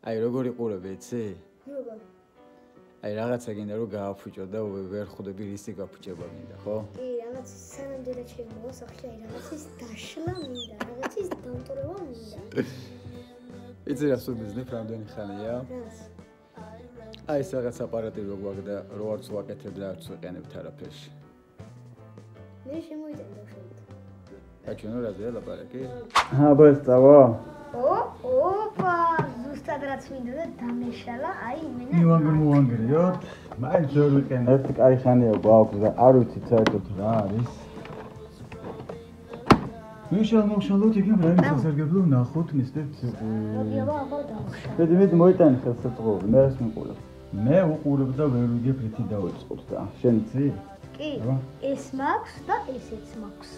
აი როგორ იყურები, იცი? როგორ? აი რაღაცა გინდა რომ გააფუჭო და ვერ ხვდები რისი გაფუჭება მინდა, ხო? კი, რაღაც სანამდვილად შემოვა სახში, აი რაღაცის დაშლა მინდა, რაღაცის დამტვრევა მინდა. იცი რა სუბიზნებ რამდენი ხანია? რას? აი ეს რაღაც აპარატი რო გვაქვს და რო არც ვაკეთებ და არც ვიყენებთ არაფერში. მე შემოიტანე ბავშვად. აჩვენო რაზეა ლაპარაკი? აბესწავა. ოპა, ზუსტად რაც მინდა და დამეშალა, აი იმენა. მივანგრიოთ. მაინც ვერ ვიყენებთ, კაი ხანია გვაქვს და არ ვიცით საერთოდ რა არის. მოვშალოთ იქნებ რა ის სასარგებლო ნახოთ, მისდევთ. მოდიობა, აბა დავშალ. მედი მოიტანი ხელსაწყოები, მე ეს მიყურებ. მე უყურებ და ვერ ვიგებ რითი დავიწყოთ და შენ იცი? კი, ეს მაქვს და ესეც მაქვს.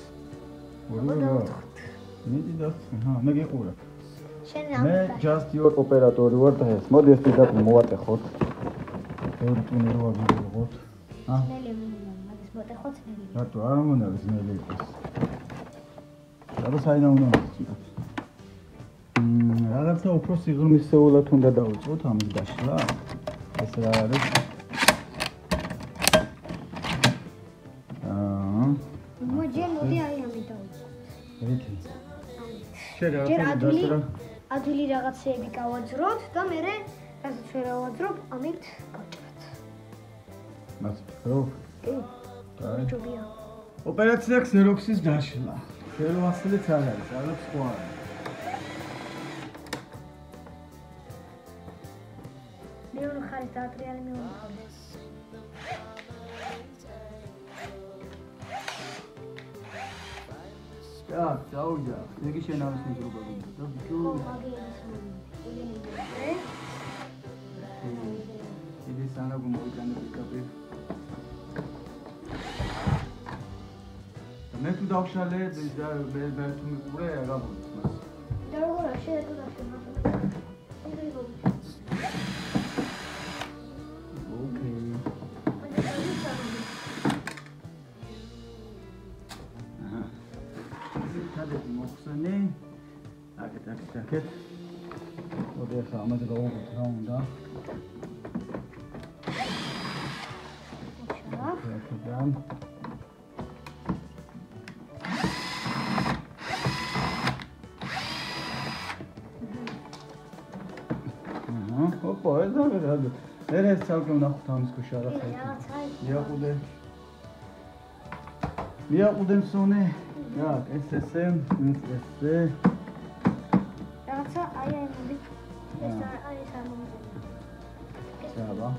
მიდი დავხსნე, მე გიყურებ. შენ მე just your operator ვარ დღეს. მოდი ეს თვითონ მოვატეხოთ. ბევრი ტუნი რო ვაგიღოთ. ნელი მინდა, მაგის მოტეხოთ ნელი. რატო არ უნდა ზნელი იყოს? რატო საინა უნდა მოვწიოთ? რაღაცა უფრო სიღრმისეულად უნდა დავიწყოთ ამის დაშლა. ეს რა არის? მოდი აი ამით დავიწყოთ. რითი? ჯერ ადვილი რაღაცეები გავაძროთ და მე რასაც ვერ ავაძრობ, ამით გავჭრათ. მას რო? კი. აი. ჯობია. ოპერაცია ქსეროქსის დაშლა. შეროასილიც არ არის, რაღაც სხვა არის. მეორე ხარის დაატრიალი მეუღლე. და დაუჯა, იგი შენ არის მიზრობა გინდა და ბიჭო. იგი სანაგო მოიგანები კაპი. მე თუ დავშალე და მე თუ მიყურე რა გაგონს მას. და როგორ შეიძლება დავშალე? მოხსენე. აკეთ. მოდი ახლა ამაზე გავუყოთ რა უნდა. აქედან. ოპა, ეს რა. ეს ცალკე ვნახოთ ამის ქუშა რა ხარ. მიაყუდე მსონე. რა, ესე. რაღაცა აი ამბი. ეს აი სამომზე. აბა.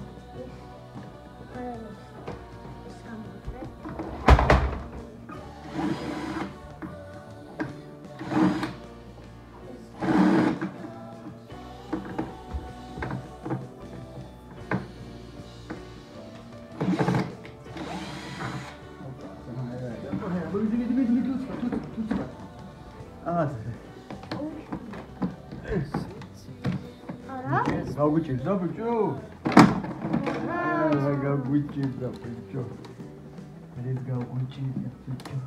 გაგვიჭირდა ბიჭო? გაგვიჭირდა ბიჭო. ეს გაგვიჭირდა ბიჭო.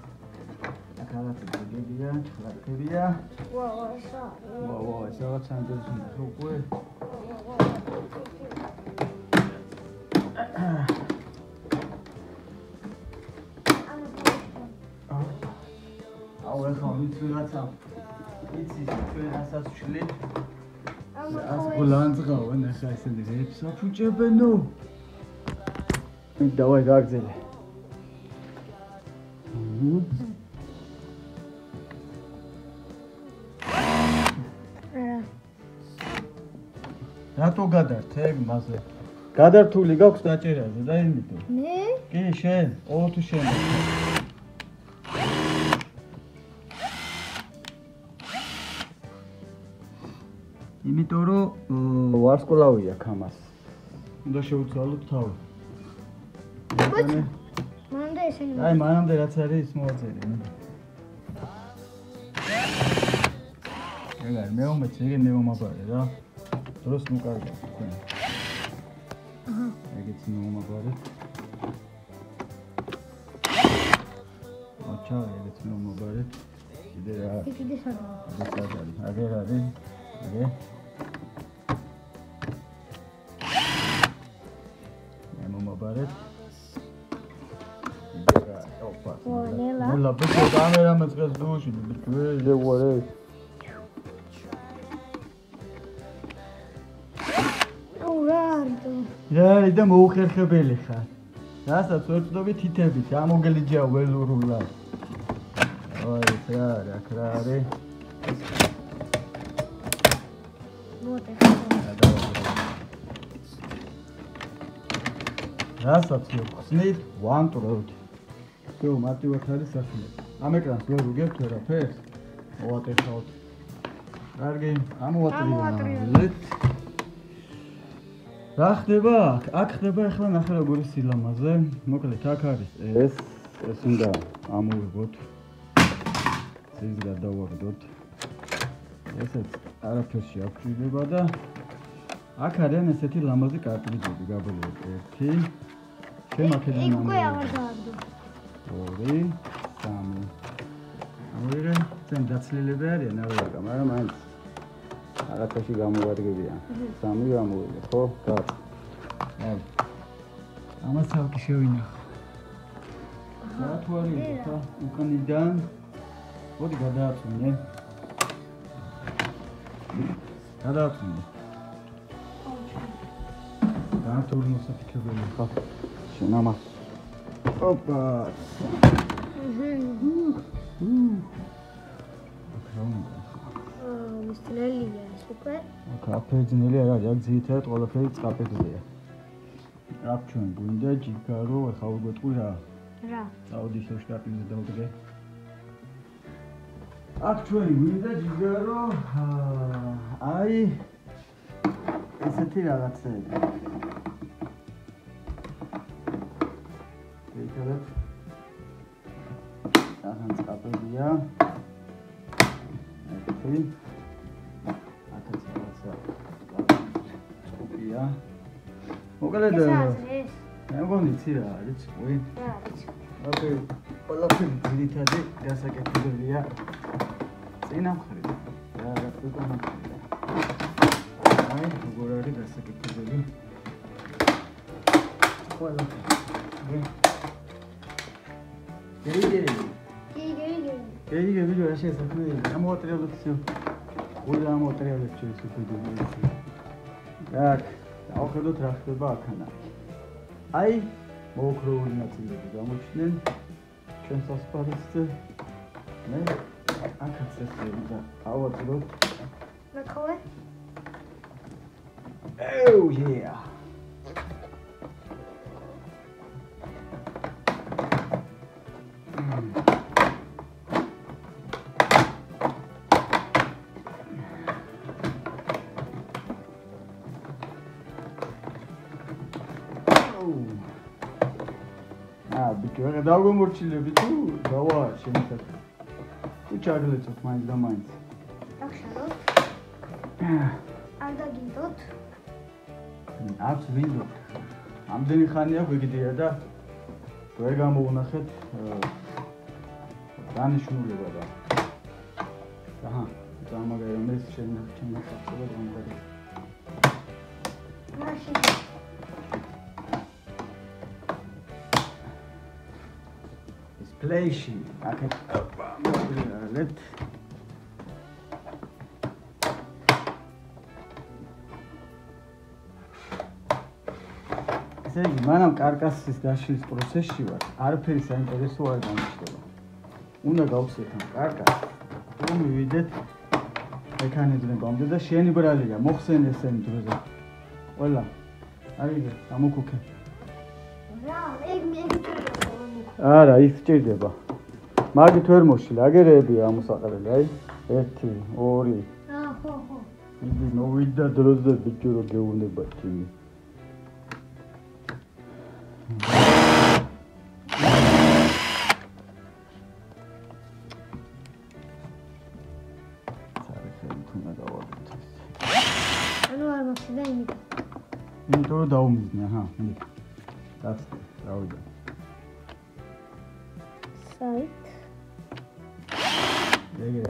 აკალათი გეგია, ჩხლათებია. ვა, ესა. ვა, ეს რაღაც ანდერსონი უკვე. აუ, ახლა ვიცი რაღაცა. იცი, ჩვენ ასაც ვშლით. Аз гуланцгаа ნახა ესენი რეებს აფუჭებენო. დავაი გაგზელე. რატო გადართე მასე? გადართული გაქვს დაჭერაზე და იმიტომ. მე? კი, შენ, ყოველთვის შენ. იმიტომ რომ ვარსკვლავია ქამას. უნდა შევცვალოთ თავი. მანამდე ესენი. აი, მანამდე რაც არის ის მოვაწერე. ეგ არის მეომეც, ეგ მეომაბარე რა. დროს მოკარგეთ თქვენ. ეგეც მეომაბარე. აჩა, ეგეც მეომაბარე. კიდე რა. კიდე სადაა? აგერ არის. აგე. ყველა ბიჭო კამერა მეწყეს დუში ბიჭო ვარე რა და მოუხერხებელი ხარ რასაც ვერ წდობი თითებით ამოგელიჯა ველურულად აი რა არის რასაც ხსნით ვანტროთ всё მარტივად არის სახელი ამ ეკრანს ვერ უგებთ ვერაფერს მოვატეხავთ კარგი ამოვატრიალეთ რა ხდება აქ ხდება ახლა ნახე როგორი სილამაზე მოკლედ აქ არის ეს უნდა ამოვიღოთ ეს გადავაგდოთ ესეც არაფერში აფრიდება და აქ არიან ესეთი ლამაზი კარტრიჯები გაბოლოეთ 1 შემაქედან ამოვიღოთ 2 3 ამოვიღე წინ დაცლილები არიან ავიღა მაგრამ მაინც რაღაცაში გამოვადგებიან 3 გამოვიღე ხო კარგი აი ამას თავი შევინახო რა თუ არის ხა უკანიდან მოდი გადააწუნე განთურ მოსაფიქრებელი ხა შენ ამას ოპა მისწრელია სუპერ კაფეძნელი არა აქ ძირითადად ყველაფერი წყაფეთზეა აქ ჩვენ გვინდა ჯიგარო ახლა ვიგვეტყვი რა წავდი შტატიზე დავდგე აქ ჩვენ გვინდა ჯიგარო აი ესეთი რაღაცები ერთად ახან წყაფებია ერთი აქაც რაღაცა სკოპია მოკლედ მე მგონი იცი რა არის უი რა არის ოკეი ყველაფერი ძირითადი გასაკეთებელია წინა მხრიდან რა გასაკეთებელია აი როგორ არის გასაკეთებელი ყველაფერი გეიგე ვიდეო რა შესაძლოა ამოვატრიალოთ ისე ყველა ამოვატრიალოთ ეს ვიდეო აქ ავხედოთ რა ხდება აქანა აი მოუქროული ნაწილები გამოჩნდნენ ჩვენ სასპარისზე მე აქაც ესეთი და ავატრიალოთ მეკოვე Oh yeah. ბიჭო, რა დავგემორჩილები თუ დავა შემოხეთ. თუ ჩაგლეცოთ მაინც და მაინც. აღშალოთ. არ დაგინდოთ. არც ვინდო. ამდენი ხანია გვიგდია და ვერ გამოუნახეთ დანიშნულება და. აჰა, გამაგერა მე შემოხება გამაგერა. მაშინ Plation. Okay. Let. ესე იგი, მანამ კარკასის დაშლის პროცესში ვარ. არაფერი საინტერესო არ გამოჩნდება. უნდა გავხსნით ამ კარკასს. თუ მივიდეთ მექანიზმებამდე და შენი ბრალია, მოხსენ ესენი დროზე. ყველა. არიგე, გამოკუქე. რა, მე არა, ის სჭირდება. მაგით ვერ მოშილ, აგერებია ამოსაყრელი, აი. 1 2 ხო. იგი მოვიდა დროზე ბიჭო რო გეუნება თიმი. საერთოდ თუნდა გავაკეთე. ანუ არ მოხდა იმით. იმიტომ რომ დაუმიზნე, აჰა, მე. დაცდე, დავიდა. ეგე.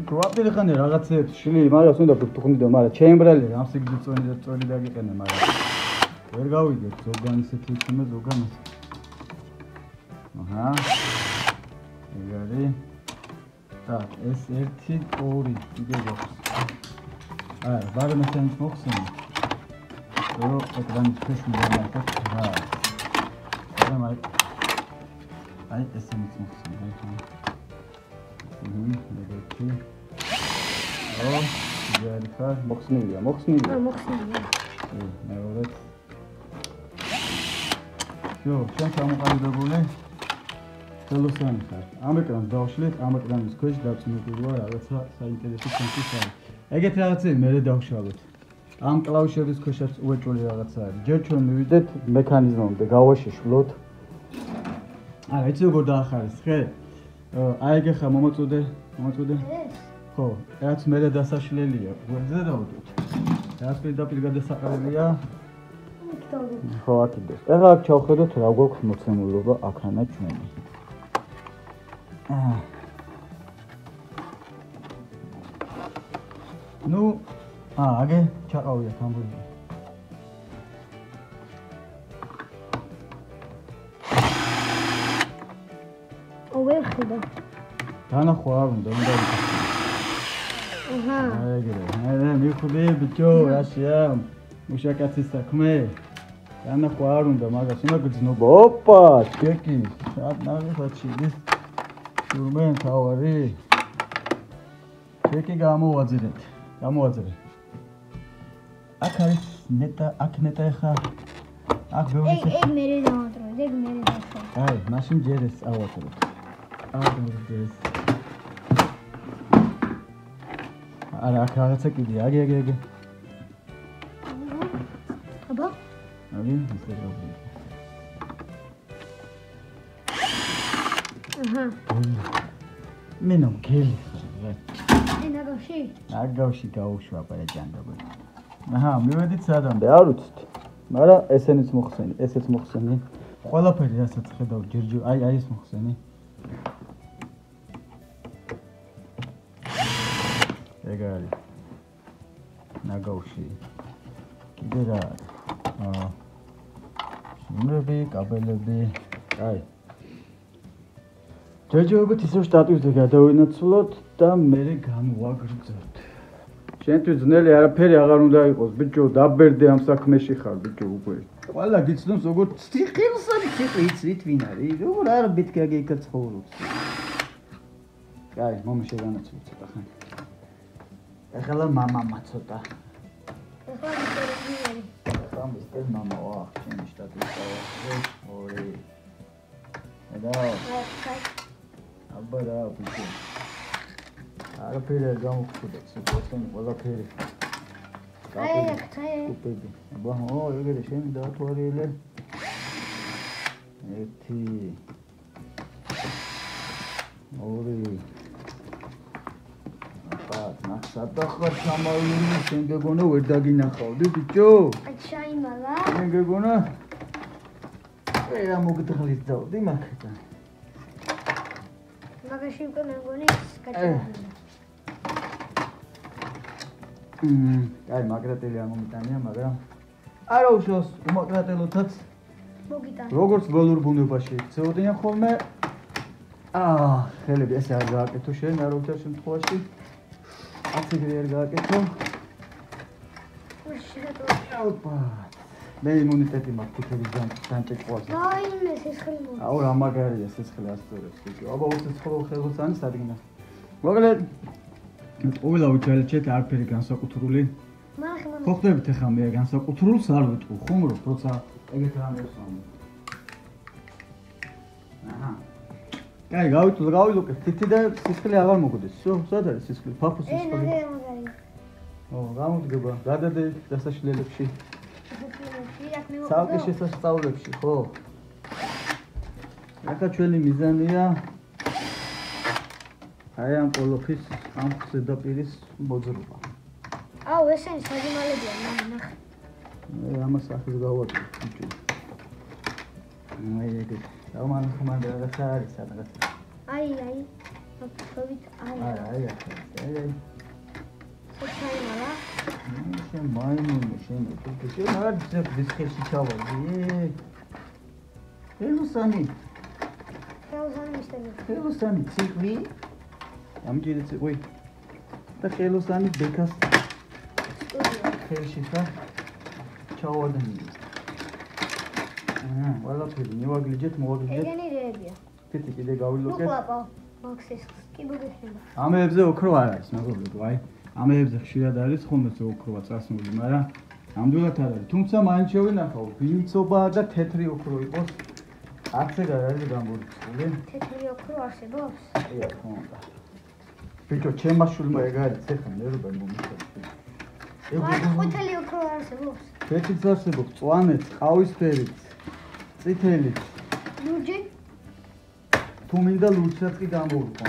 თუ აბდელი ხანე რაღაცებს შლი, მაგას უნდა ფუქნიდო, მაგრამ ჩემბრალი ამ სიგრძე წვენი დაგიყენე, მაგრამ ვერ გავიგებ ზოგან ისეთი თემა ზოგანაც. აჰა. ეგ არის. Так, ეს 1 2 კიდე გვაქვს. არა, ბარემ ესენიც მოხსენი. რომ ეკრანის ქვეშ მიდამართოთ რა. აი ესენიც მოხსენი. მეგეთი. ჯერიფა მოხსნილია. მოხსნილია. მეორედ. Jo, შენ ჩამოყალიბებული ხელოსანი ხარ. ამ ეკრანს დავშლით, ამ ეკრანის ქვეშ დაწნულია რაღაცა საინტერესო ფუნქცია. ეგეთ რაღაცები მე დავშალოთ. ამ კლავიშების ქვეშაც უეჭველი რაღაცა არის. ჯერ ჩვენ მივიდეთ მექანიზმამდე, გავაშიშვლოთ. არა, იცი როგორ დაახარეს, ხე? აი ეგ ხა მომაწოდე. ხო, რაც მე დასაშლელია, გვერდზე დავდოთ. რაც პირდაპირ გადასაყრელია. ხო, აქიდეს. ეხლა აქ ჩავხედოთ რა გვაქვს მოცემულობა აქანა ჩვენი. ნუ, აგე ჩაყავია თამბური. ვერ ხედავ. დანახვა არ უნდა ვიქნა. ეგრე, მიხდი ბიჭო, რაშია? მუშაკაცის საქმე. დანახვა არ უნდა, მაგას უნდა გძნობა. ოპა, ჩეკი. რად ნახე ის თურმე თავარი. ჩეკი გამოვაძირეთ. აქ არის ნეტა, აქ ნეტა ხა. აქ ბევრი ეგ მერე დავატოვე, აი, მაშინ ჯერ ეს ავატოვოთ. ეს. არა, აქ რაღაცა კიდე, აგე. აბა? აგე, ისე გავიგე. მე ნომგელი ხარ. ნაგავში გაუშვა პერეჯანდაბა. მივედით სადამდე, არ უცით. მაგრამ ესენიც მოხსენი, ესეც მოხსენი. ყველაფერი რასაც ხედავ ჯერჯერ, აი ეს მოხსენი. ეგ არის. ნაგავში. კიდე რა არის? შიმრები, კაბელები. აი. ჯერჯერობით ისევ შტატივზე გადავინაცვლოთ და მე განვაგრძელოთ. შენთვის ძნელი არაფერი აღარ უნდა იყოს, ბიჭო, დაბერდე ამ საქმეში ხარ, ბიჭო, უკვე. ყველა გიცნობს როგორ ციხილსარი ციხლით ვინ არის? როგორ არ ბიტკაგი იქ ცხოვრობს. აი, მამა შეგანაცვლო ცოტა ხანი. ეხლა მამა ცოტა. ეხლა მისტერ მამა ვა, ჩემი შტატის წავა. ორი. და აბა რა ბიჭო. არაფერი არ გამოგხდა, სიტუაცია ყველაფერი. აი, კუპები. აბა, ეგრე შენ დაათვალიერე. 1 2 აბა, ნახსადახარ სამალული შენ გეგონა ვერ დაგინახავდი, ბიჭო? აჩაიმალა. შენ გეგონა? რა მოგდღლის დავდი მაგიდან. მაგაში უკვე მე მგონი გაჭირდა. აი მაგრატელი არ მომიტანია, მაგრამ არა უშავს უმაგრატელოთაც მოგიტანა. როგორც ბოლურ ბუნებაში ცეოდიან ხოლმე. ხელები ესე არ გააკეთო შენ არაერთი შემთხვევაში. ასეთი არ გააკეთო. ოპა. მე იმუნიტეტი მაქვს თითების განჭეჭყვაზე. დაიმე სისხლი მო. აუ რა მაგარია სისხლი ასწორებს ბიჭო. აბა უცეცხლო ხელოსანი სადგინა. მოკლედ ყოველავი ჯალჩეთ არაფერი განსაკუთრული. ხო ხდებით ახლა მე განსაკუთრულს არ ვიტყვი, ხომ რომ როცა ეგეთ რამებს ვამბობ. კაი, გავილუკეთ თითი და სისხლი აღარ მოგდეს. всё, სად არის სისხლი? ფაფუს სისხლი. გამოდგება გადადე დასაშლელებში. ცალკე შესასწავლებში, ხო? ახლა ჩვენი მიზანია აი ამ პოლოფის ამ ზედაპირის მოძრობა. აუ, ესენი საგიმალებია, ნახე. მე ამას ახლა გავაკეთე, ბიჭო. აი ეგ. ამან ხმანდ რაღაცა არის სადღაც. აი. აფხობით აი. აი. საჩაიმალა. შენ მაიმუნი შენ არ ძებ დისხელში ჩავარდი. ელუსანი. ხელოსანი ხელოსანი ციყვი. ამჯერად ციყვი. და ხელოსანი ბექას ხელში ხარ. ჩავადენი. ყველაფერი მივაგლიჯეთ, მოვაგლიჯეთ. ეგენი რეებია. კიდე გავილოკეთ. უყლაპა. მაქსის კი მოგეხება. ამეებზე ოქრო არ არის, მეგობრებო, აი. ამეებზე ხშირად არის ხოლმე ოქროა წასული, მაგრამ ნამდვილად არ არის. თუმცა მაინც შევინახავ, ბინცობა და თეთრი ოქრო იყოს. არც ეგ არ არის გამორიცხული. თეთრი ოქრო არსებობს? ია, ხო და. ბიჭო, ჩემმა შულმა ეგ არის, ეხლა მე რო მომიხედავ. აი, ყვითელი ოქრო არსებობს? თეთრიც არსებობს, წვანეც, ყავისფერიც, წითელიც. ლურჯი? თუ მინდა ლურჯსაც კი გამოვიყო.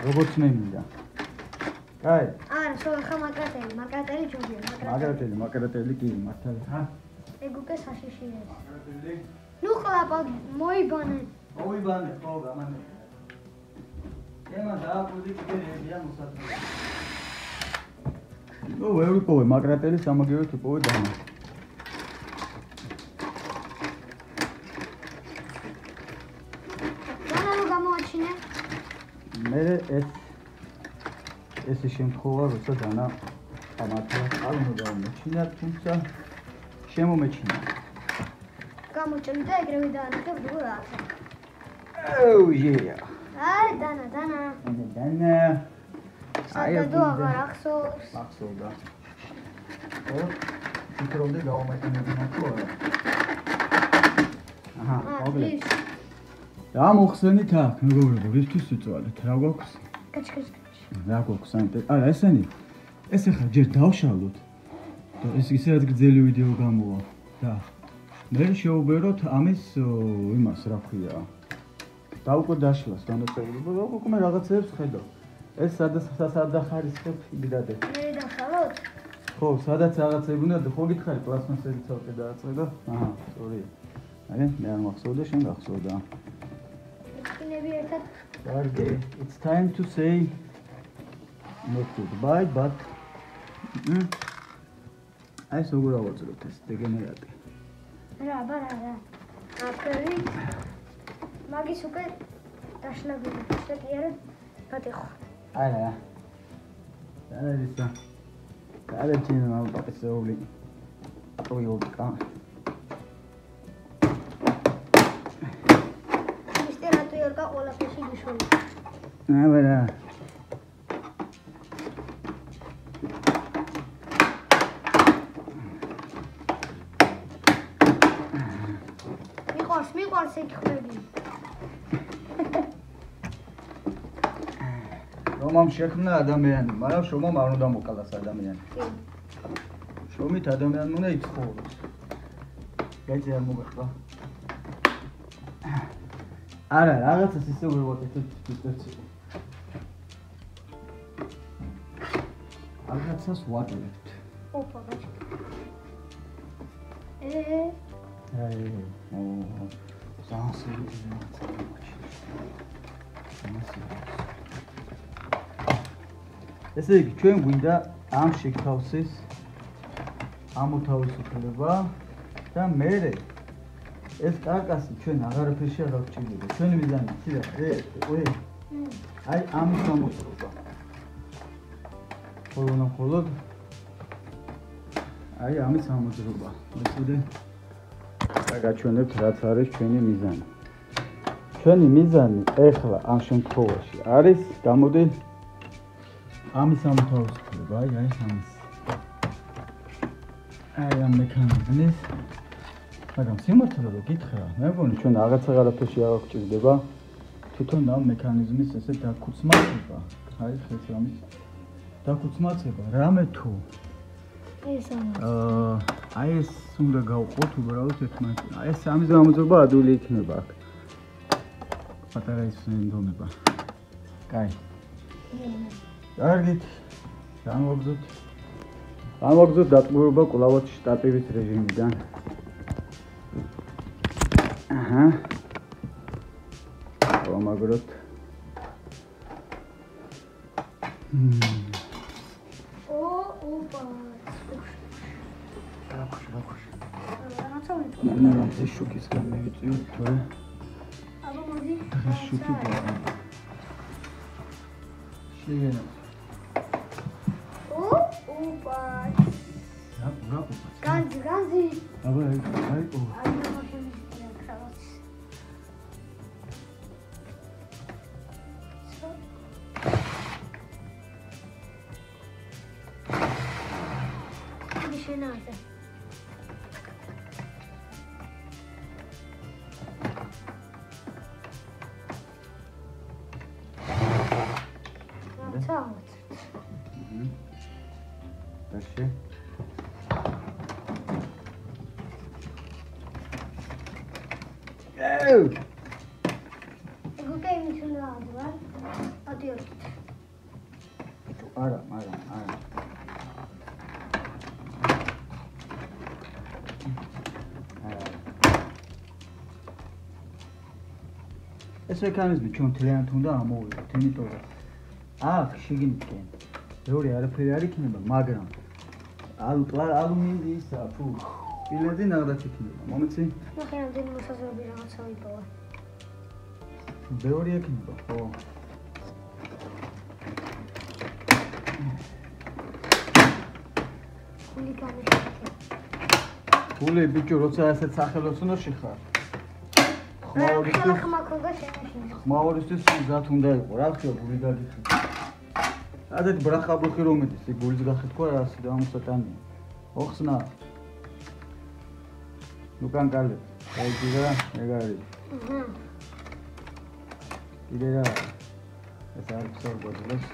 როგორც მე მინდა. კაი. არა, სულ ხა მაკრატელი ჯობია, მაკრატელი კი მართალი. ჰა? ეგ უკვე საშიშია. ნუ ყლაპა მოიბანე. მოიბანე, ხო, გამანე. ემა დააკვირდი კიდეებია მოსაწმე. ნუ ვერ ვიპოვე მაკრატელი სამაგიეროდ ვიპოვე დანა. დანა რო გამოაჩინე? მე ეს შემთხვევა როცა დანა ამათლა არ უნდა გამოჩინა, თუმცა შემომეჩინა. გამოჩნდა და ეგრევე დაანახებ როგორ ახლა. Oh yeah. აი, დანა. დანა. სადადო აღარ ახსოვს. ახსოვდა. ო, ფიქრობდი გავამეჩინებინა თუ არა. აჰა, მოგლე. რა მოხსენით აქ, მეგობრებო, რისთვის ვიწვალეთ? რა გვაქვს? კაჩ. რა გვაქვს ანტე? არა, ესენი. ეს ახლა ჯერ დავშალოთ. და ეს ისედაც გრძელი ვიდეო გამოვა. და მე შევუბეროთ ამის იმას, რა ქვია. და უკვე დაშლას განაცხადება, და უკვე რაღაცებს ხედავ. ეს სადაც ხარისხებ იბიდადე. მე დავშალოთ? ხო, სადაც რაღაცები უნდა და ხო გითხარი პლასმასები ცალკე დააწყდა. აჰა, სწორია. აი, მე არ მახსოვდა, შენ გახსოვდა. კინები ერთად. კარგი, it's time to say not goodbye, but აი, როგორ ავაწყოთ ეს დეგენერატი. რა. აფერი. მაგის უკვე დაშლა გიქნა კი არა? გატეხო. არა. Carolina non va soli. Poi ultra. Mistera tu yorga ola peshi gishol. Vera. მიყვარს ეგ ხვები. რომამ შექმნა ადამიანი, მაგრამ შრომამ არ უნდა მოკალას ადამიანი. კი. შრომით ადამიანი უნდა იცხოვროს. გაიცი არ მოგახსნა. არა, რაღაცას ისე ვიყოთ ეს. რაღაცას ვაკლებთ. ოპა, გაჩი. ესე იგი, ჩვენ გვინდა ამ შეკავსის ამოთავისუფლება და მერე ეს კარკასი ჩვენ აღარაფერში არ გავჭირდება. ჩვენი მიზანი იცი რა? აი ამის გამოწყობა. ხოლოდ აი ამის ამოძრობა. მესმოდე და გაჩვენებთ რაც არის ჩვენი მიზანი. ჩვენი მიზანი ეხლა ამ შემთხვევაში არის გამოდი ამის ამოთავისუფლება, აი ამის. აი ამ მექანიზმის. მაგრამ სიმართლე რომ გითხრა, მე მგონი ჩვენ რაღაცა არაფერში არ გვჭირდება თვითონ ამ მექანიზმის ესე დაკუცმაცება. აი ხეს ამის დაკუცმაცება, რამე თუ ეს აი ეს უნდა გავყოთ უბრალოდ ერთმანეთს. აი ეს ამის გამოძრობა ადვილი იქნება აქ. პატარა ის ნდომება. კაი. კარგით. გამოგზოთ დატბორობა კვლავაც შტატივის რეჟიმიდან. აჰა. ვამაგროთ. ოპა. ნანა ეს შოკის გამევიწვიოთ თორე აბა მოდი. შუქი და. შეგენა. ოპა. რა. განძი. აბა აი. შენაზე. Дальше. Гукай мишуна, да? Адиос. Ара. ეს მექანიზმი ჩვენ თლიანად უნდა ამოვიდეთ, იმიტომ რომ აქ შიგნით მეორე არაფერი არ იქნება, მაგრამ ალუმინი ისა თუ პილედი ნაღდაც იქნება. მომეცი? ნახე რამდენი მოსაზრები რაღაცა ვიპოვა. ბევრი იქნება, ხო. გული ბიჭო, როცა ასეთ სახელოსნოში ხარ. ხმაურისთვის მზად უნდა იყო, რა ხდება გული გაგიხი. ადეთ ბრახაბუხი რომ მეტის, გულის გახეთქვა რა ასე დამოსატანია. ოხსნა. ნუკან კალე. აი გირა, ეგარი. კიდე რა. ეს არ ხსოვდეს.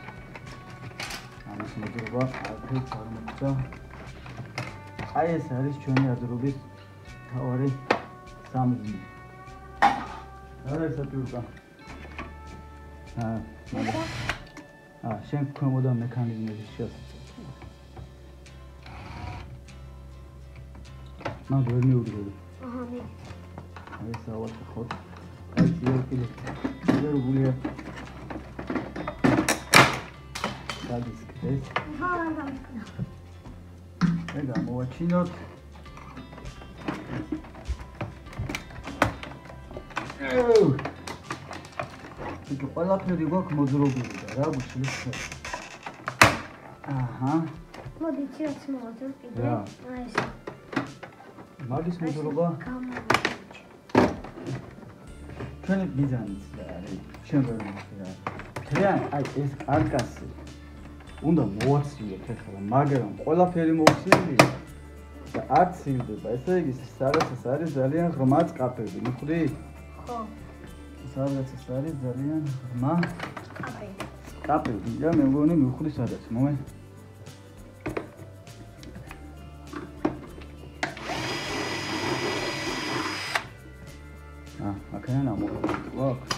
ამას მოძრობა, აქეთ წარმოწა. აი ეს არის ჩვენი აძრობის თავარი სამზი. არა ესეთურა. შენ ქვემოდან მექანიზმები შეს. მაგ ვერ მიუგდები. მე. აი საوات ხოთ. აი ძიერკილი. ძიერ გულია. დაგისკდეს. ეგა მოვაჩინოთ. იქ ყველაფერი გვაქვს მოძრობილი და რა გუშლის ხარ. აჰა. მოდი ცირაც მოვაძროთ კიდე. აი ეს. მაგის მოძრობა. ჩვენი ბიზანიც არის. შენ ვერ მოხდა. თრიან აი ეს კარკასი. უნდა მოვაცილოთ ახლა, მაგრამ ყველაფერი მოვცილია და არც ილდება. ესე იგი, სადაც ეს არის ძალიან ღრმა წკაპები, მიხვდი? ხო. სადაც ეს არის ძალიან ღრმა წკაპები და მე მგონი მიხვდი სადაც, მომე. აქედან ამოვაქვს.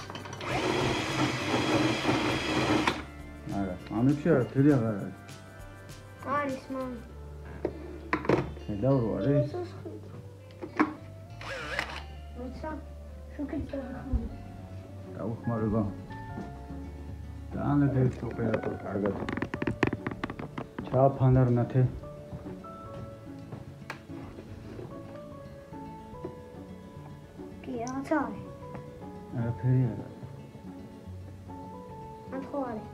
ამებში არაფერი აღარ არის. არის მომ. შედავრო არის. მოცა შუქით დავხმარე. დავხმარება. ძალიან ეგრეთ ოპერატორი კარგად. ჩააფანარნათე. კი, რაღაცა არის. არაფერი არ არის. ხო არის.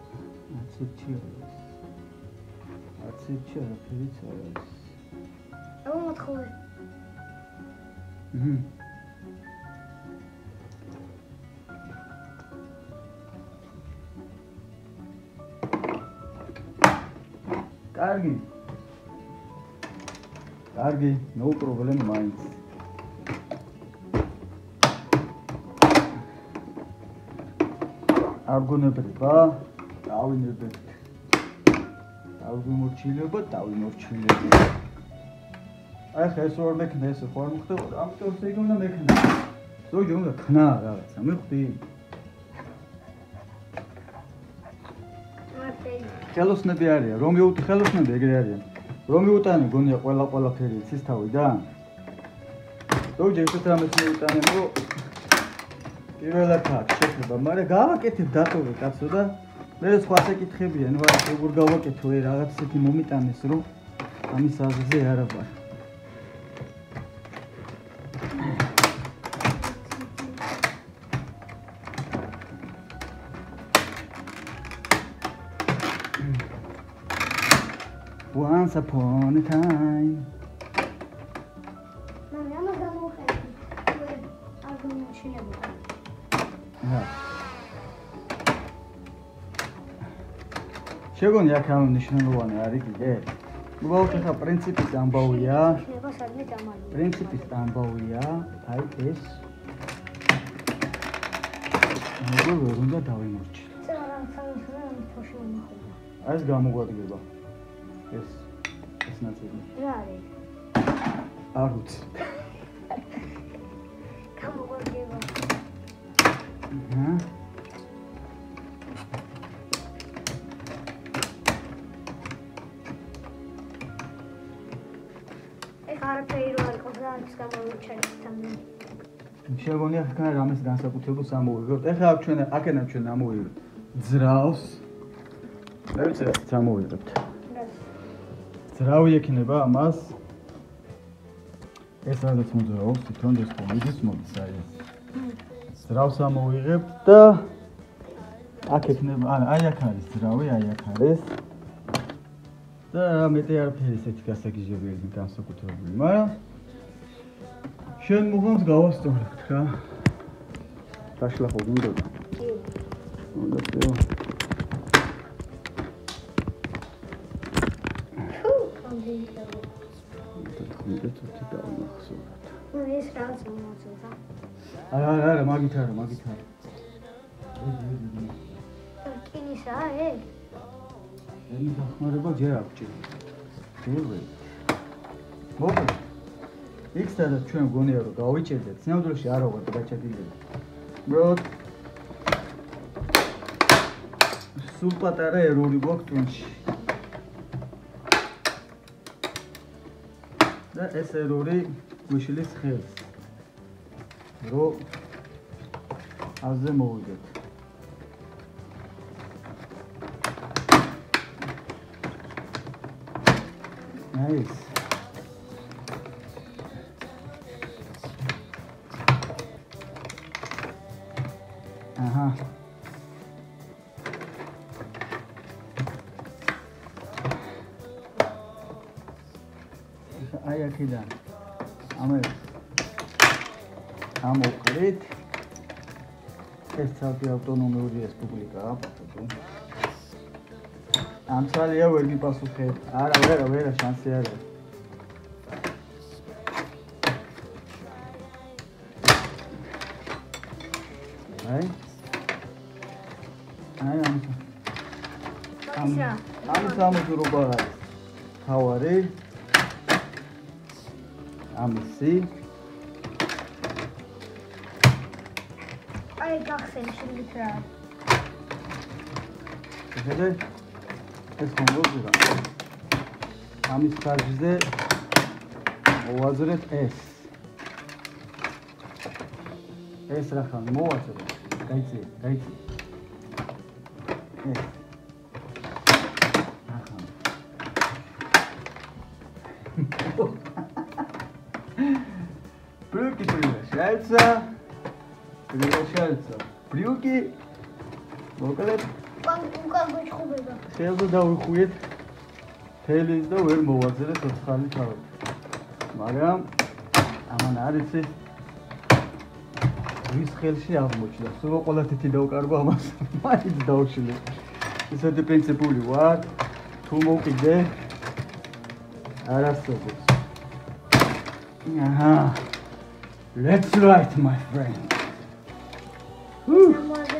აცეთში არაფერიც არ არის. აბა მოთხოვე. კარგი, no problem მაინც. არ გონებრება, დავინებეთ. დავიმორჩილება. აი ხა ეს ორ მექნა ეს ხო არ მოხდებოდა? ამიტომ ეს იგი უნდა მექნა. ზოგი უნდა ქნა რაღაცა, მიხვდი? ხელოსნები არიან, რომ მიუტი ხელოსნები ეგრე არიან. რომ მიუტანი გონია ყველაფერი იცის თავიდან. ზოგი ესეთ რამეს მიუტანენ, რომ პირველად აქვს შეფება, მაგრამ გავაკეთებ დატოვე კაცო და მე სხვა საკითხებია, ნუ როგორ გავაკეთო რაღაც ისეთი მომიტანეს, რომ ამის აზრზე არა ვარ. Once upon a time. მამი, ამას გამოვხედი. არ გიმოჩინებოდა. Aha. შეგონი აქ ამ ნიშნულოვანი არის კიდე? უბრალოდ ახლა პრინციპის ამბავია. შეიძლება სადმე დამალულო. პრინციპის ამბავია, აი ეს. როგორ ვერ უნდა დავიმორჩი. ცერა სამსრა თოში მომხდება. აი ეს გამოგვადგება. ეს ნაწილი. რა არის? არ ვიცი. გამოგვადგება. აჰა. არაფერი რო არ იყო და არის გამოვიჩერეთ თამი. შეგონი ახლა რამეს განსაკუთრებულს ამოვიღებთ. ეხლა აქ ჩვენ ამოვიღებთ ძრავს. მე ვიცი რა ამოვიღებთ. ძრავი ექნება ამას. ეს რაღაც მოძრაობს, თვითონ ეს კომიდის მოდის აი ეს. ძრავს ამოვიღებთ და აქ ექნება, აი აქ არის ძრავი, აი აქ არის. და მეტი არაფერი ესეთი გასაგიჟებელი განსაკუთრებული, მაგრამ შენ მოგონს გავასწორებთ რა. დაშლა ხო გინდოდა? კი. უნდა ხო. კონდიტერი. და თვითონ დავმახსოვრად. ნუ ეს რაც მომწონდა. არა, მაგით არა. რკინისაა ეგ? ენი დახმარება ჯერ არ გჭირდება. ძილვე. მოკლედ. იქ სადაც ჩვენ გონია რომ გავიჭერდეთ, სინამდვილეში არ ვარ დაჩაგილები. უბრალოდ სულ პატარა ერორი გვაქვს ტვინში. და ეს ერორი გვიშლის ხელს. რომ აზე მოვიდეთ. Nice. Aha. Ay akhidan. ამოვყრით. ეს ცალკე ავტონომიური რესპუბლიკაა. ამცალია ვერ მიპასუხებ. არა, შანსი არ არის. აი ამის ამოძრობა არის. თავარი. ამისი. აი გახსენე შეგით რა. შეხედე? ეს მომგზავრა. ამის ხარჯზე მოვაზრეთ ეს. ეს რა ხან მოვაზრე. გაიცი. ეს. ახლა. Brücke Schweizer. Brücke. მოკლედ უკან გეჭხუბება. ხელზე დავიხუიეთ თელის და ვერ მოვაძერეთ ოცხალი თავით. მაგრამ ამან არის ეს ვის ხელში აღმოჩნდა. სულ ყველა თითი დავკარგო ამას. მაინც დავშილე. ესეთი პრინციპული ვარ. თუ მოვყიდე არასოდეს. აჰა. Let's write my friend.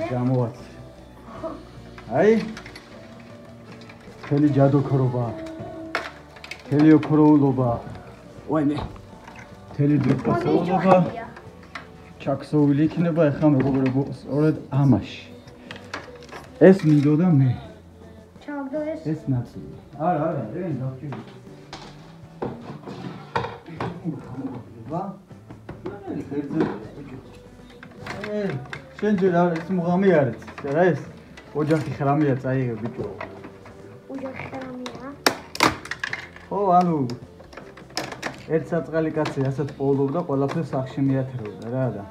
გამოვაცი. აი თელი ჯადოქრობა თელი ოქროულობა ვაიმე თელი დიპლომატობა ჩაქსოვილი იქნება ახლა მეგობრებო სწორედ ამაში ეს მინდოდა მე ჩავდო ეს ნაწილი არა რენ დავჭირი ვა ნელი ხერძე შენ ჯერ ეს მუღამი არის რა ეს ოჯახი ხრამია წაიღე ბიჭო. ოჯახი ხრამია? ხო, ანუ ერთ საწყალი კაცი ასეთ პოულობდა, ყველაფერს სახში მიათრეოდა რა და.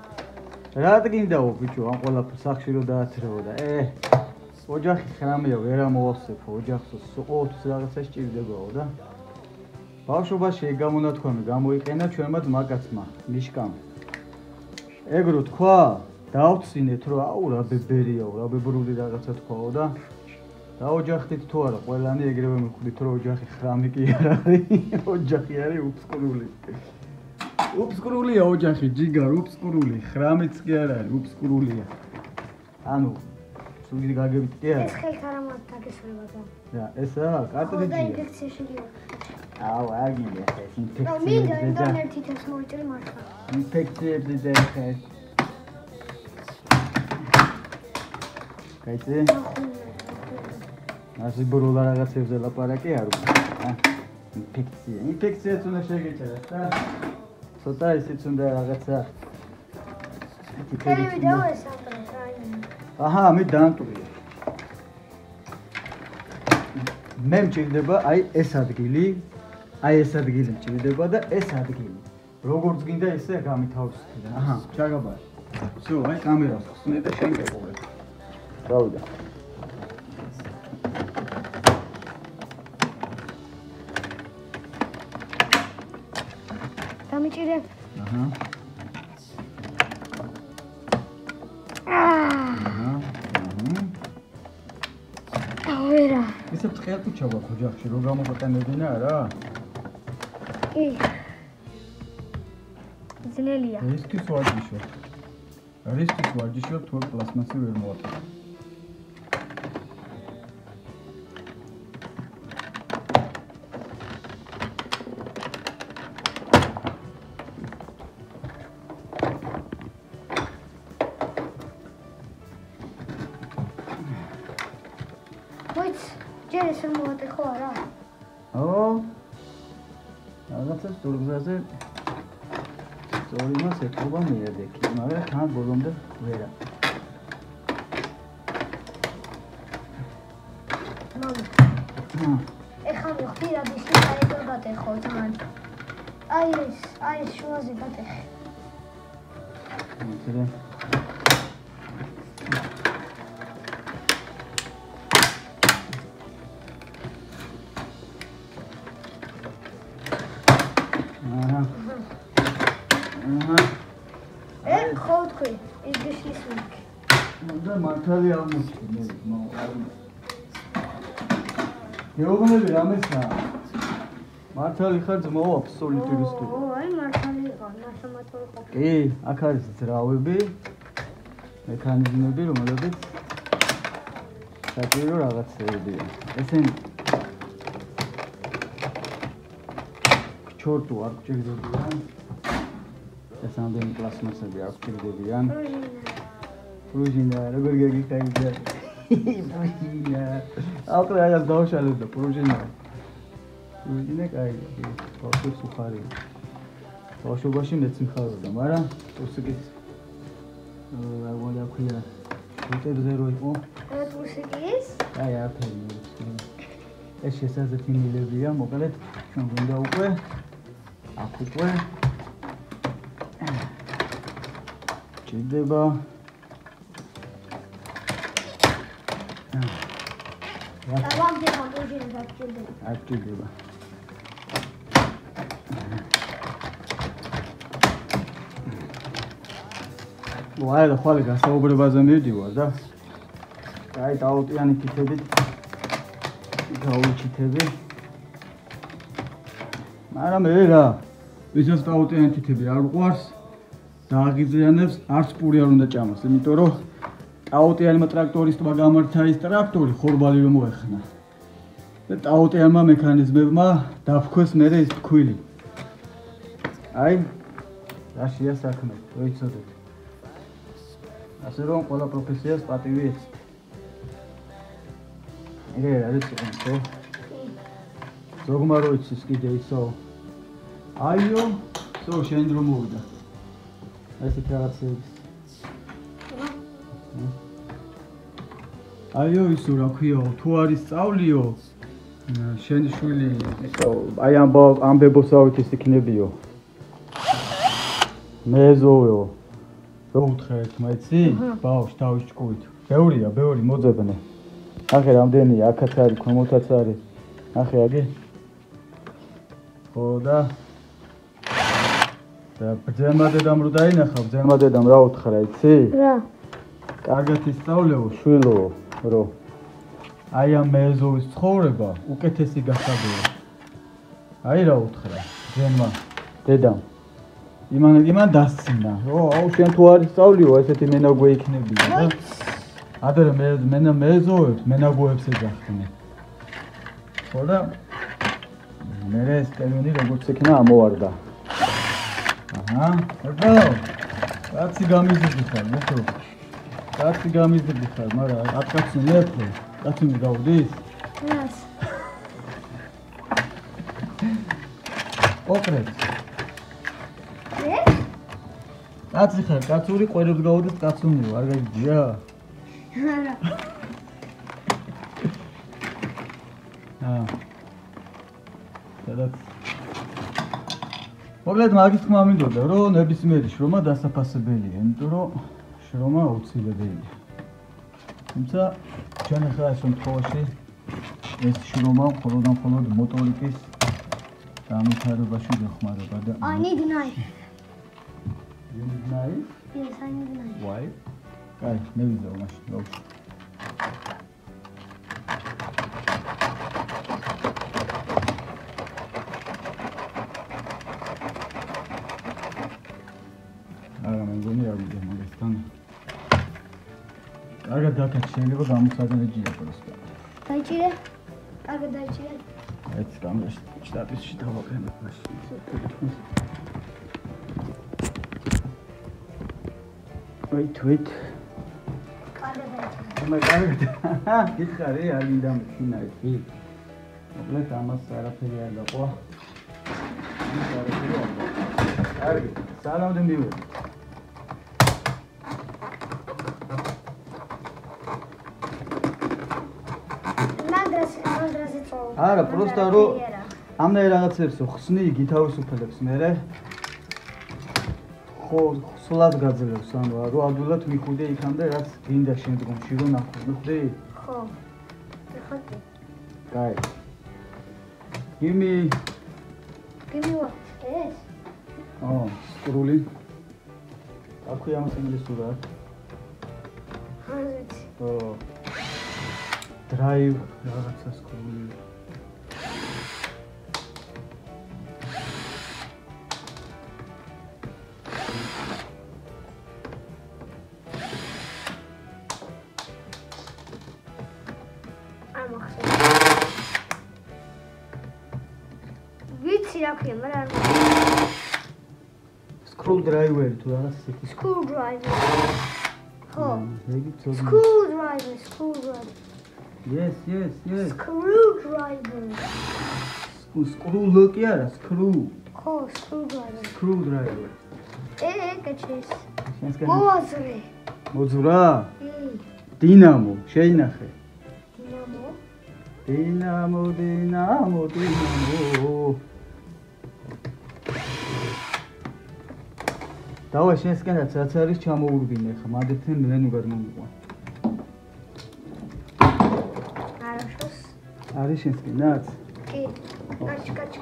რა გინდაო ბიჭო, ამ ყველაფერს სახში რო დაათრეოდა. ოჯახი ხრამია ვერ ამოვავსებო ოჯახს ყოველთვის რაღაცა სჭირდებაო და ბავშვობაში ეგ გამონათქვამი გამოიყენა ჩვენმა ძმაკაცმა მიშკამ ეგ რო თქვა დავწინეთ რომ აუ რა ბებერიაო რა ბებრული რაღაცა თქვაო და დაოჯახდით თუ არა ყველანი ეგრევე მივხვდით რომ ოჯახი ხრამი კი არ არის ოჯახი არის უფსკრული უფსკრულია ოჯახი ჯიგარ უფსკრული ხრამიც კი არ არის უფსკრულია ანუ სულ გაგებით კი არა ეს ხელთ არ ამათაგესრება და და ეს რა და კარტრიჯია ინფექცია შეიძლება აუ აგილი ეს და მინდა ინტერნეტით ეს მოიჭრე მართლა ინფექციებზე და ეს კაიცე ასე ბროლა რაღაცებზე ლაპარაკი არ უკვე ინფექციაც უნდა შეგეჭერათ და ცოტა ისიც უნდა რაღაცა ტელევიზორ ეს ამბობენ აჰა მე დაანტურია მე მჭირდება აი ეს ადგილი მჭირდება და ეს ადგილი როგორც გინდა ესე გამითავისუფლდა აჰა ჩაგაბარი всё აი კამერას ხსნე და შენ გეყოლე გავიდა დამიჭირე აჰა ვერა ისე თხელ თუ ჩავა ოჯახში რო გამოყენებინა არა კი ძნელია რისთვის ვარჯიშობ თუ პლასმასი ვერ მოაწყო ჯერ ეს მოატეხო არა ო რაღაცა სტურგზაზე სწორიმას ეთქობა მიადექი მაგრამ თან ბოლომდე ვერა მამა ეხლა მიხდი რა ისე აიგო გატეხო თან აი ეს შუაზე გატეხე მეთერე ხოთქვი ის გიშლის მიქ და მართალი აღმოჩნდა მეუბნები რამესა მართალი ხარ ძმაო აბსოლუტისტი აი მართალი იყო მასამათო იყო კი აქ არის ძრავები მექანიზმები რომლებიც საჭირო რაღაცებია ესენი ჩორტუ არ გჭირდებიან ეს ამდენი პლასმასები არ გჭირდებიან პრუჟინა როგორ გაგიხარია პრუჟინა აუკლე აღარ დავშალებ და პრუჟინა კაი ბავშვი სუხარი ბავშვობაში მეც მიხარობდა მაგრამ ტუსიკის რა გონდა ქვია უტებზე რო იყო ტუსიკის აი აფერი ეს შესაძლებელი მილებია მოკლედ ჩვენ გვინდა უკვე აქ უკვე ჭირდება დავამჯერ პრუჟინა დაგჭირდება აქ ჭირდება ვაი და ხვალე გასაუბრებაზე მივდივარ და აი დაუტიანი თითებით გაუჩითები მაგრამ რა ვისაც დაუტიანი თითები არ უყვარს დააღიზიანებს არც პური არ უნდა ჭამას იმიტომ რომ ტაუტიანმა ტრაქტორისტმა გამართა ის ტრაქტორი ხორბალი რომ მოეხნა და ტაუტიანმა მექანიზმებმა დაფქვეს მერე ის თქვილი აი რაშია საქმე მოიცოდეთ ასე რომ ყველა პროფესიას პატივი ეცით არის ხო ზოგმა რო იცის კიდე ისო აიო სო შენ რომ მოვიდა ესეთ რაღაცებს აიო ისო რა ქვიო თუ არის სწავლიო შენი შვილი ისო აი ამბებოსავით ის იქნებიო მეზოო რო უთხრეთ მაიცი ბავშვ თავის ჭკუით ბევრი მოძებნე ნახე რამდენია, აქაც არის, ქვემოთაც არის. ნახე აგი. ხო და ბრძემა დედამ რო დაინახა, ბრძემა დედამ რა უთხრა, იცი? რა? კარგად ისწავლეო, შვილო, რომ აი ამ მეზოვის ცხოვრება უკეთესი გახადეო. აი რა უთხრა, ბრძემა დედამ. იმან დასცინა, რომ აუ შენ თუ არ ისწავლიო, ესეთი მენაგვე იქნებია და ადრე მეზოებს, მენაგვეებს ეძახდნენ. ხო და მე ეს ტერმინი როგორც იქნა ამოვარდა. აჰა, აბა, კაცი გამიზრდი ხარ, მოხო. კაცი გამიზრდი ხარ, მაგრამ აკაცი მეფე, კაცი მიგავდის? რას? ოკრეთ. მე? კაცი ხარ, კაცური ყვერებს გავუდეს კაცუნიო, არ გაიგია? არა. სადაც მოკლედ მაგის თქმა მინდოდა, რომ ნებისმიერი შრომა დასაფასებელია, იმიტომ რომ შრომა აუცილებელია. თუმცა ჩვენ ახლა ეს შემთხვევაში ეს შრომა მხოლოდ მოტორიკის განვითარებაში გვეხმარება და I need knife. You need knife? Yes, I need knife. Why? კაი, მე ვიზავ მაშინ, ბავშვი. არა, მე მგონი არ ვიდე მაგასთან. კარგად დაკეთ, შეიძლება გამოსაგნეჯია პროსტა. დაიჭირე? კარგად დაიჭირე. ეს კამერაში შტატისში დავაკრემებ მაშინ. Wait. კარგად დაიჭირე. მე კარგად. გითხარი, არ მინდა მქინა ისი. მოკლედ ამას არაფერი არ დაყვა. კარგი, სალამდე მივედი. მანდრაზე წო. არა, პროსტა რომ ამნაირ რაღაცებს ხსნი, გითავისუფლებს მერე. ხო, სულად გაძლევს, ანუ რომ ადვილად მიხუდე იქამდე, რაც გინდა შემდგომში რომ ნახო, მიხვდი? ხო. ეხლა კაი. Give me what? ეს? სკრული. აქვე ამას ინგლისურად. ხაზით. drive რაღაცა სკრული. ვიცი რა ქვია, მაგრამ screwdriver თუ რაღაც ისეთი. screwdriver. ხო. ეგ ცოტა. Screwdriver. Yes. Screwdriver. Screw კი არა, screw. ხო, screwdriver. Screwdriver. კაჩეს. შენს კენ. მოაზრე. მოძურა? დინამო, შეინახე. დინამო. დავა შენსკენაც რაც არის ჩამოურბინე ხა, მაგეთენ მე ნუგად მომიყვან. არაშოს. არის შენსკენაც? კი. კაჩ.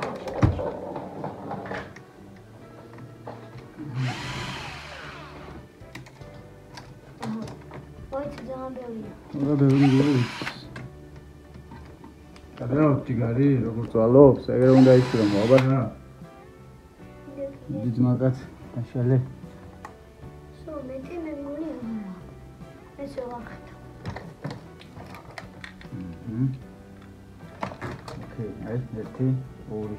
მოიცი ძალიან ბევრია. რა ბევრი. გადაო ტიგარი, როგორ წვალობს, ეგრე უნდა ისრომო, აბა რა. ძმაკაც დაშალე. მეტი მე მგონი არა. ეს ვახეთ. ოკეი, აი, ერთი, ორი.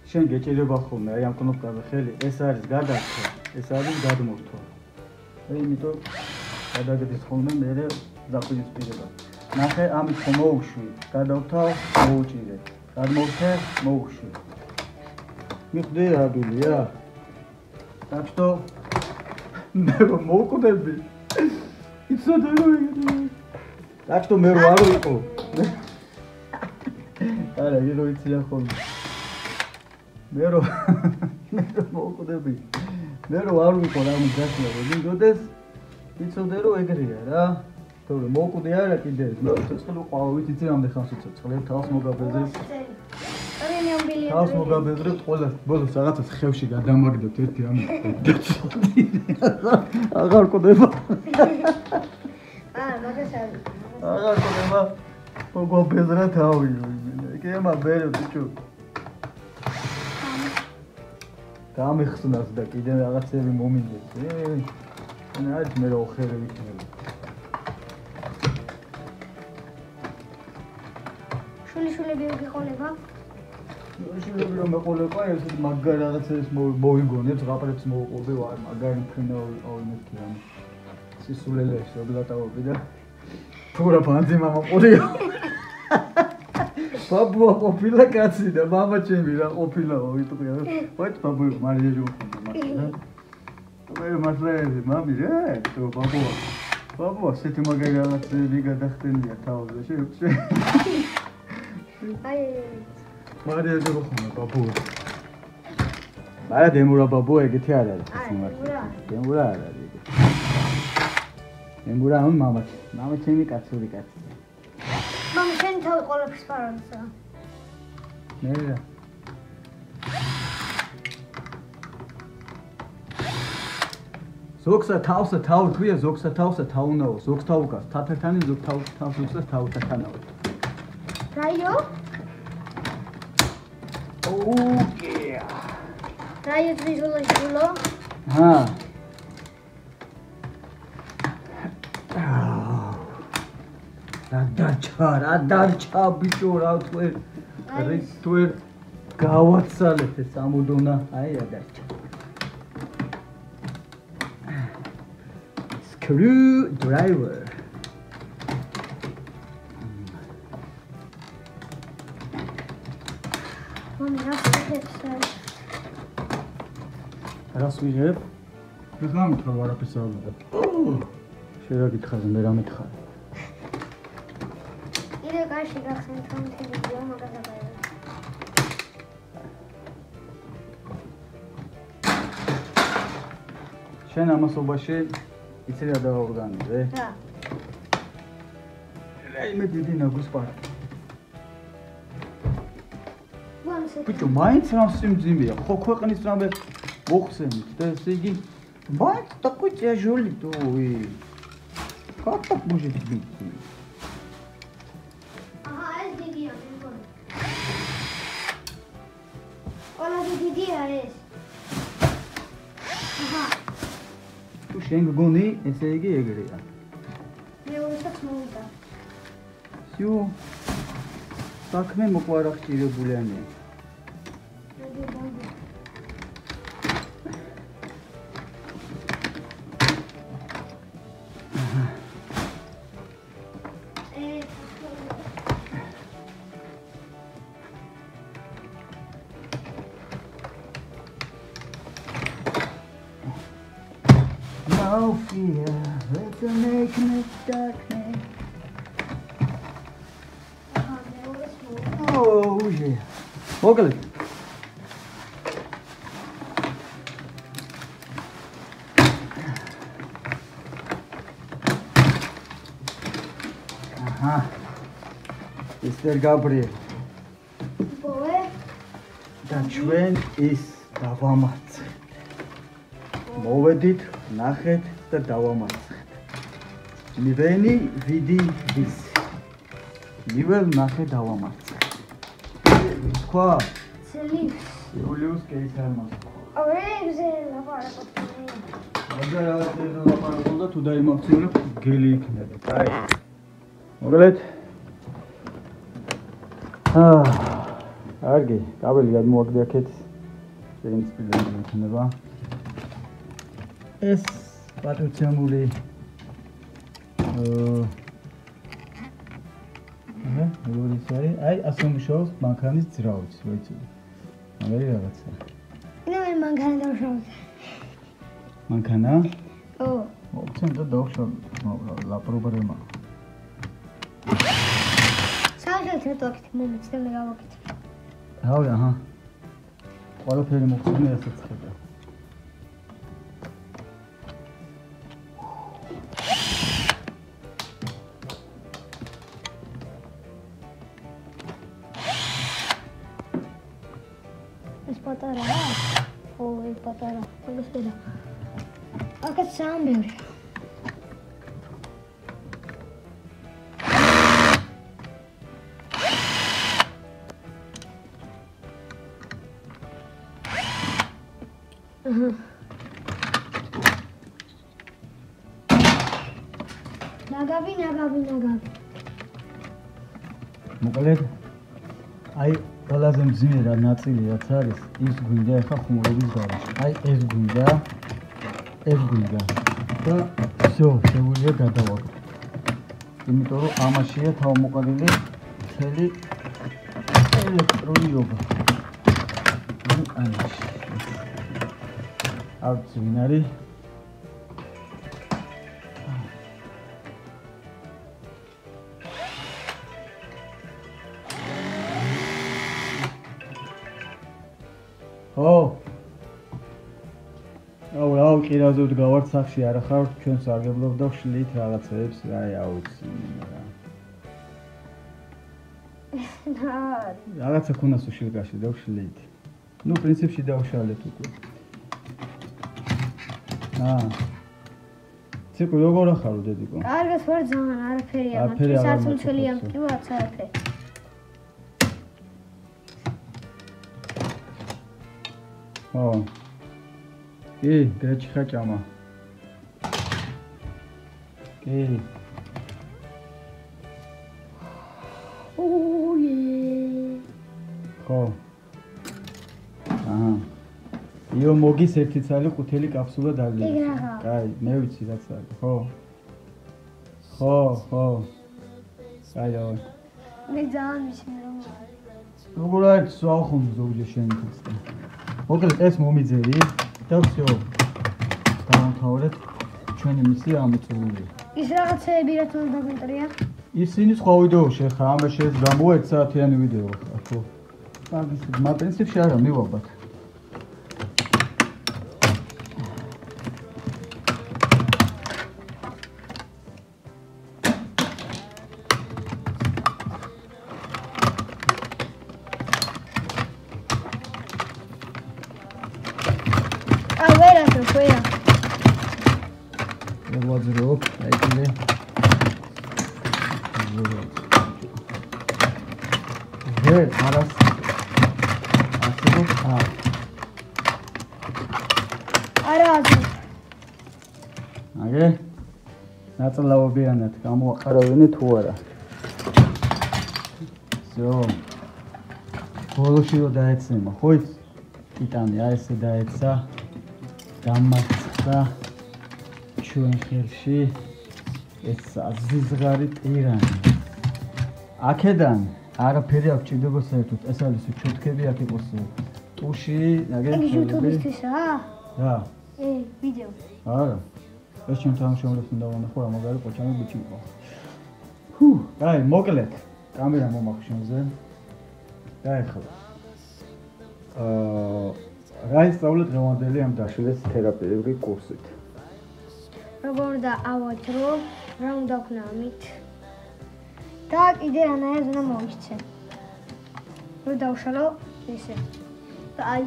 შენ გეჭირება ხოლმე აი ამ კნოპკაზე ხელი, ეს არის გადახრა, ეს არის გადმორთვა. იმიტომ გადაგედის ხოლმე მე ზაფხულისპირება. ნახე, ამით ხომ მოუშვი, გადავთავ, მოუჭირე. გადმოვთე, მოუშვი. მიხვდი რა დულია? Так что მე მოვკვდები. იცოდე რომ იგი. Так что მე რო არ ვიყო. არა, იგი რო იცია ხოლმე. მე რო მოვკვდები. მე რო არ ვიყო რა მიგასნა როდეს იცოდე რომ ეგრეა რა თორე მოკვდე არა კიდე ცოცხლო ყავით იცი რამდენ ხანს უცოცხლებ თავს მოგაბეზრებ თავს მოგაბეზრებ ყველას ბოლოს რაღაცას ხევში გადამაგდოთ ერთი ამი აღარ ყდება აღარ ყდება მოგაბეზრა თავი ეკემა ბერე ბიჭო გამიხსნას და კიდე რაღაცები მომინდეს აი მე რო ხერე ვიქნები შულიშულები გიყოლება შულიშულები რომ მეყოლება ესეთ მაგარ რაღაცებს მოვიგონებს ღაპრებს მოვყობი ვარ მაგარი ფენა ავინეთი რა სისულელეში ობლატავობი და თურა ფანძი მომყოლია ბაბუა ყოფილა კაცი და მამა ჩემი რა ყოფილაო ვიტყვია ვაით ბაბუა მარია ჯოხონდა მაგრამ მე მასლეები მამი რა თო ბაბუა სეთი მაგარი რაღაცები გადახდენია თავზე შეუცე აი მარია ჯოხონდა ბაბუა მარა დემურა ბაბუა ეგეთი არ არის დემურა არ არის დემურა მამა ჩემი კაცური კაცი მამი შენ თავი ყოლაფის ფარანსა მე რა ზოგსა თავსა თავ ქვია ზოგსა თავსა თავუნაო ზოგს თავუკას თათათანი ზოგ თავს ზოგსა თავთათანაო რაიო ოკეა რაიო ძვიჟულაშულო ჰა რა დარჩა ბიჭო რა თვერ გავაცალეთ ეს ამოდონა აი რა დარჩა screwdriver რას ვიღებ? რა მითხრა არაფერს არ ვიღებ. შეიძლება გითხარ მე რა მითხარ. იდე კარში გახსენეთ რომ თვითონ მაგაზაბაა. შენ ამასობაში იცი რა დავორგანიზე? რა. რაიმე დიდი ნაგუსპარი. ვანსე. ბიჭო, მაინც რამ სიმძიმეა, ხო ქვეყნის რამე მოხსენით და ესე იგი მაინც такой тяжелый той. Как так может быть? Ага, ეს დიდია, მეგონა. ყველაზე დიდია ეს. აჰა. თუ შენ გგონი, ესე იგი ეგრეა. მეურესაც მოვიდა. всё. საქმე მოყვარა ხჭირებულიანია. No fear, let's make me darkness. Oh, yeah. Mogli. Aha. Mr. Gabriel. Boe. და ჩვენ ის დავამარცხეთ. მოვედით, ნახეთ და დავამარცხეთ. მივენი ვიდი ვის. მიველ ნახე დავამარცხეთ. თქვა? Целив. იულიუს კეისარმა. ავრეზე ლაპარაკობ. მაგარ რაღაცებზე ლაპარაკობ და თუ დაიმახსოვრებ გელი იქნება. აი. მოგლეთ. კარგი, კაბელი გადმოაგდიაქეთ. პრინციპი იქნება. ეს პატრიცემული აი ასე მუშაობს მანქანის ძრავით, ვიცი. მაგარი რაღაცა. მე მანქანა დავშავთ. მანქანა? ო. მოგცემ და დავშავ ლაპრობერმა. საერთოდ ეტოქით მომიცემ გავაკეთე. რავი, აჰა. ყველაფერი მოგცემ ასაც ხედა. პატარაა. ო, ეს პატარა. მოგესწრება. აქაც სამბევრი. ნაგავი. მოკლედ აი ყველაზე მძიმე რა ნაწილი რაც არის ის გვინდა ახლა ხუმრობის გარშე. აი ეს გვინდა და всё, შეგვიძლია გადავაკეთოთ. იმიტომ რომ ამაშია თავმოყრილი მთელი ელექტროიობა. ამაში. არც ვინ არის? აუ ყირაზოდ გავართ სახში არა ხარ ჩვენ სარგებლობ და ვშლით რაღაცებს რა აუცი რაღაცა ქონას უშილგაში და ვშლით ნუ პრინციპში დავშალეთ უკვე ციკო როგორ ახარო დედიკო კარგად ვარ ძალიან არაფერია მაგრამ არც მცველია მტკივა არც არაფერი კი, გაჩიხა ჭამა. კი. ხო. იო მოგის ერთი ცალი ყუთელი კაფსულა დაგიჭირე. კაი, მე ვიცი რაც არის. ხო. კაი, აუ. მე ძალიან მისმერო. როგორ არის სვახომ ზოგჯერ შენი ტექსტი. მოკლედ ეს მომიძერი და всё. დავამთავრეთ ჩვენი მისია ამოწურვილი. ის რაღაცეები რაც უნდა დაგვინტრია? ისინი სხვა ვიდეოში ხა ამ შეეს გამოვა 1 საათიანი ვიდეო ხა ხო. მაგის პრინციპში არა მივაბათ. ნაწლავობიანად გამოაყარავინე თუ არა. всё. ბოლოში რო დაეცემა, ხო იცი? ტიტანი აი ესე დაეცა. გამარცხდა ჩვენ ხელში ეს ზიზღარი ტირანი. აქედან არაფერი არ გჭირდება საერთოდ. ეს არის ჩუთქები აქ იყოს ტუში, ნაგები. ეს YouTube-ისთვისა? რა. ვიდეო. არა. ეს ჩვენ თანამშრომლებს უნდა ვნახო რა მაგარი ყოჩამი ბიჭი იყო. აი, მოკლედ, კამერა მომახშენზე. დაეხლა. რა ისწავლეთ დღევანდელი ამ დაშლის თერაპიული კურსით? როგორ უნდა ავაჭრო, რა უნდა ვქნა ამით? და კიდე რანაირად უნდა მოვიქცე. რო დავშალო ესე. აი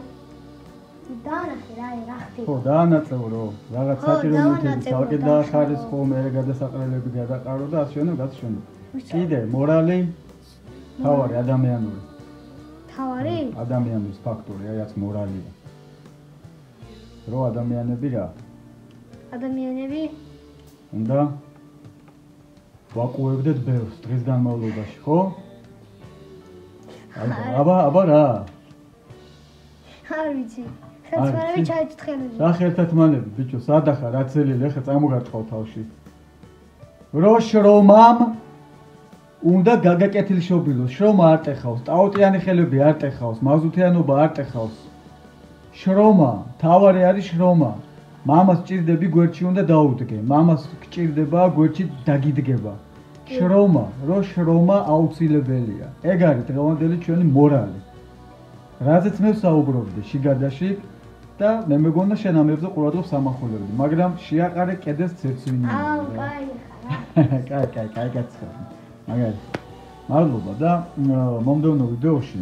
დაანახე რა ხდება. ხო, დაანაწევრო. რაღაც საჭირო ნივთები თალკი დაახარისხო, მე გადასაყრელები გადაყარო და ასე უნდა გასშენო. კიდე მორალი თავარი ადამიანური. თავარი? ადამიანის ფაქტორი, აი რაც მორალია. რო ადამიანები რა? ადამიანები უნდა ვაკუებდეთ ბევრს დღის განმავლობაში, ხო? აბა რა? არ ვიცი. საწყარები ჩაიჭთხელები. რა ხერთათმანები, ბიჭო, სადახა რა ცელილი, ახლა წამოგარტყავ თავში. რო შრომამ უნდა გაგაკეთილშობილოს, შრომა არ ტეხავს, ტაუტიანი ხელები არ ტეხავს, მაზუთიანობა არ ტეხავს. შრომა, თავარი არის შრომა. მამას ჭირდები გვერდში უნდა დაუდგე, მამას გჭირდება გვერდში დაგიდგება. შრომა, რო შრომა აუცილებელია. ეგ არის დღევანდელი ჩვენი მორალი. რაზეც მე ვსაუბრობდი შიგადაში და მე მეგონა შენ ამებზე ყურადღებას ამახვილებდი, მაგრამ შეაყარე კედეს ცეცვინი. აუ, კაი ხარ. კაი გაცხადე. მაგარი. მადლობა და მომდევნო ვიდეოში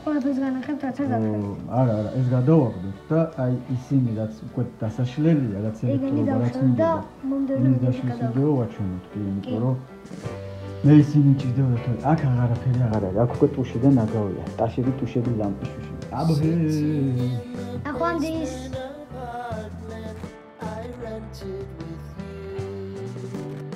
ყველაფერს განახებთ, რაცა გაქრა. არა, ეს გადავაგდოთ და აი ისინი რაც უკვე დასაშლელია, რაც ელექტროობა რაც მინდა. მომდევნო ვიდეო ვაჩვენოთ, იმიტომ რომ მე ისინი მჭირდებოდა თუ აქ აღარაფერი აღარ არის. აქ უკვე ტუში და ნაგავია. ტაშები, ტუშები, ლამპი. აბჰე. ახვანდის. I rented with you.